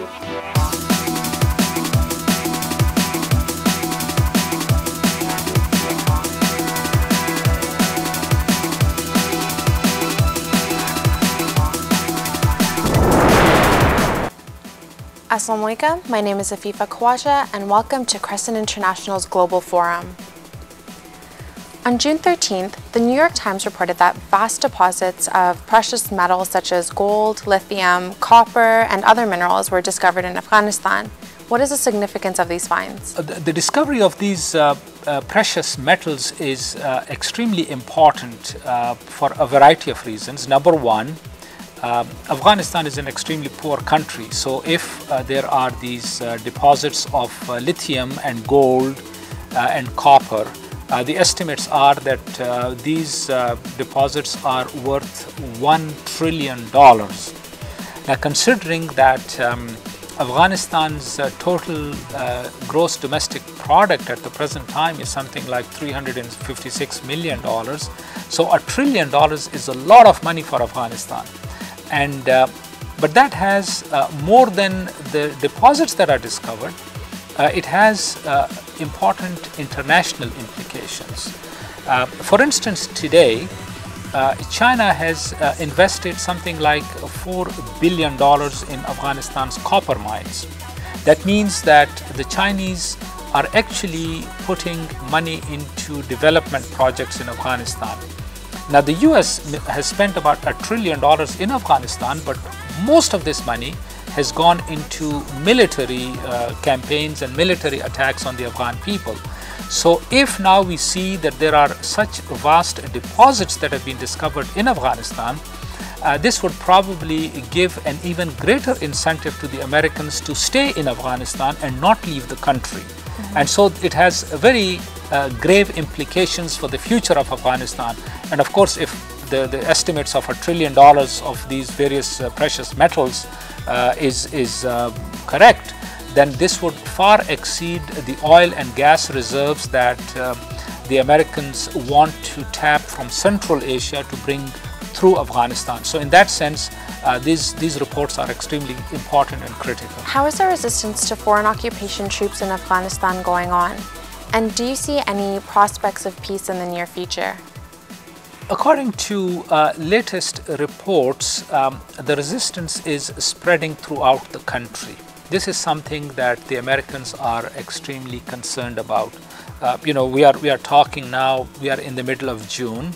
Assalamu alaikum, my name is Afifa Khawaja and welcome to Crescent International's Global Forum. On June 13th, the New York Times reported that vast deposits of precious metals such as gold, lithium, copper, and other minerals were discovered in Afghanistan. What is the significance of these finds? The discovery of these precious metals is extremely important for a variety of reasons. Number one, Afghanistan is an extremely poor country, so if there are these deposits of lithium and gold and copper, the estimates are that these deposits are worth $1 trillion. Now, considering that Afghanistan's total gross domestic product at the present time is something like $356 million, so $1 trillion is a lot of money for Afghanistan. And but that has more than the deposits that are discovered. It has important international implications. For instance, today China has invested something like $4 billion in Afghanistan's copper mines. That means that the Chinese are actually putting money into development projects in Afghanistan. Now, the US has spent about $1 trillion in Afghanistan, but most of this money has gone into military campaigns and military attacks on the Afghan people. So if now we see that there are such vast deposits that have been discovered in Afghanistan, this would probably give an even greater incentive to the Americans to stay in Afghanistan and not leave the country. And so it has very grave implications for the future of Afghanistan. And of course, if the estimates of $1 trillion of these various precious metals is correct, then this would far exceed the oil and gas reserves that the Americans want to tap from Central Asia to bring through Afghanistan. So in that sense, these reports are extremely important and critical. How is the resistance to foreign occupation troops in Afghanistan going on? And do you see any prospects of peace in the near future? According to latest reports, the resistance is spreading throughout the country. This is something that the Americans are extremely concerned about. We are talking now, we are in the middle of June.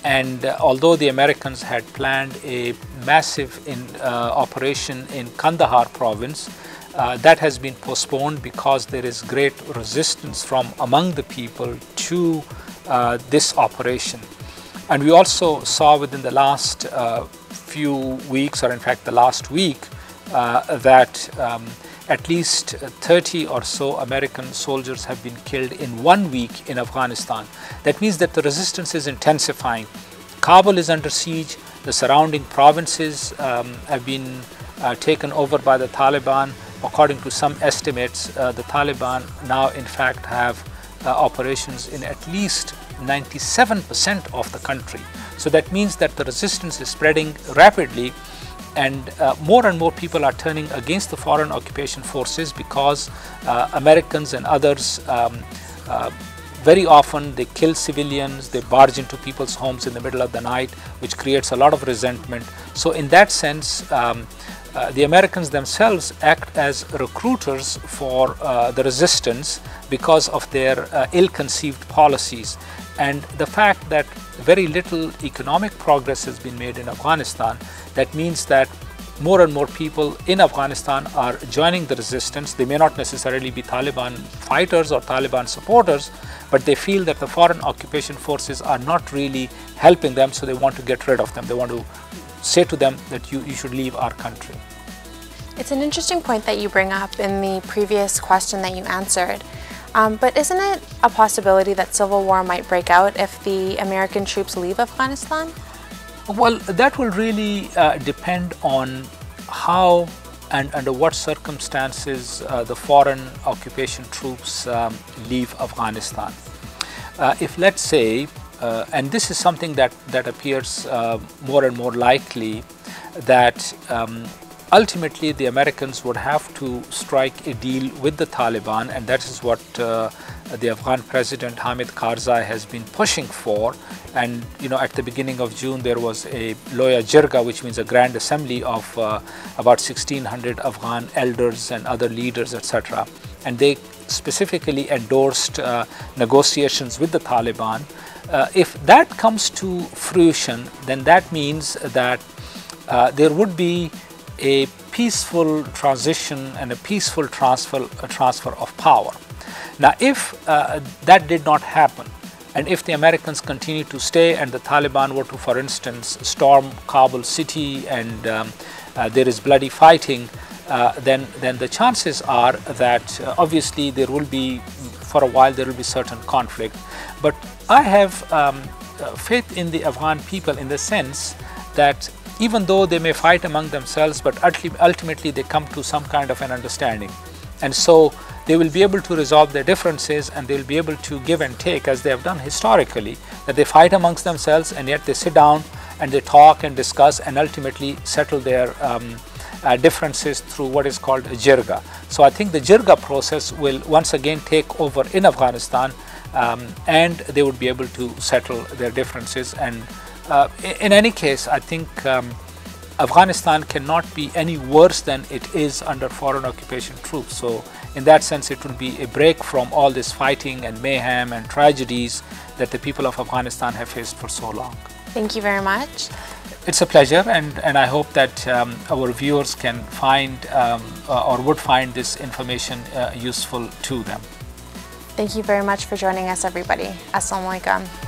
And although the Americans had planned a massive operation in Kandahar province, that has been postponed because there is great resistance from among the people to this operation. And we also saw within the last few weeks, or in fact the last week, that at least 30 or so American soldiers have been killed in 1 week in Afghanistan. That means that the resistance is intensifying. Kabul is under siege. The surrounding provinces have been taken over by the Taliban. According to some estimates, the Taliban now in fact have operations in at least 97% of the country. So that means that the resistance is spreading rapidly, and more people are turning against the foreign occupation forces because Americans and others very often they kill civilians, they barge into people's homes in the middle of the night, which creates a lot of resentment. So in that sense, the Americans themselves act as recruiters for the resistance because of their ill-conceived policies. And the fact that very little economic progress has been made in Afghanistan, that means that more and more people in Afghanistan are joining the resistance. They may not necessarily be Taliban fighters or Taliban supporters, but they feel that the foreign occupation forces are not really helping them, so they want to get rid of them. They want to say to them that you should leave our country. It's an interesting point that you bring up in the previous question that you answered. But isn't it a possibility that civil war might break out if the American troops leave Afghanistan? Well, that will really depend on how and under what circumstances the foreign occupation troops leave Afghanistan. If, let's say, and this is something that appears more and more likely, that ultimately the Americans would have to strike a deal with the Taliban, and that is what the Afghan President Hamid Karzai has been pushing for. And at the beginning of June there was a Loya Jirga, which means a grand assembly of about 1600 Afghan elders and other leaders, etc. And they specifically endorsed negotiations with the Taliban. If that comes to fruition, then that means that there would be a peaceful transition and a peaceful transfer of power. Now, if that did not happen, and if the Americans continue to stay and the Taliban were to, for instance, storm Kabul city and there is bloody fighting, then the chances are that obviously there will be, for a while, there will be certain conflict. But I have faith in the Afghan people in the sense that even though they may fight among themselves, but ultimately they come to some kind of an understanding. And so they will be able to resolve their differences, and they will be able to give and take, as they have done historically, that they fight amongst themselves and yet they sit down and they talk and discuss and ultimately settle their differences through what is called a jirga. So I think the jirga process will once again take over in Afghanistan, and they would be able to settle their differences. And in any case, I think Afghanistan cannot be any worse than it is under foreign occupation troops. So in that sense, it will be a break from all this fighting and mayhem and tragedies that the people of Afghanistan have faced for so long. Thank you very much. It's a pleasure, and I hope that our viewers can find or would find this information useful to them. Thank you very much for joining us, everybody. Assalamu alaikum.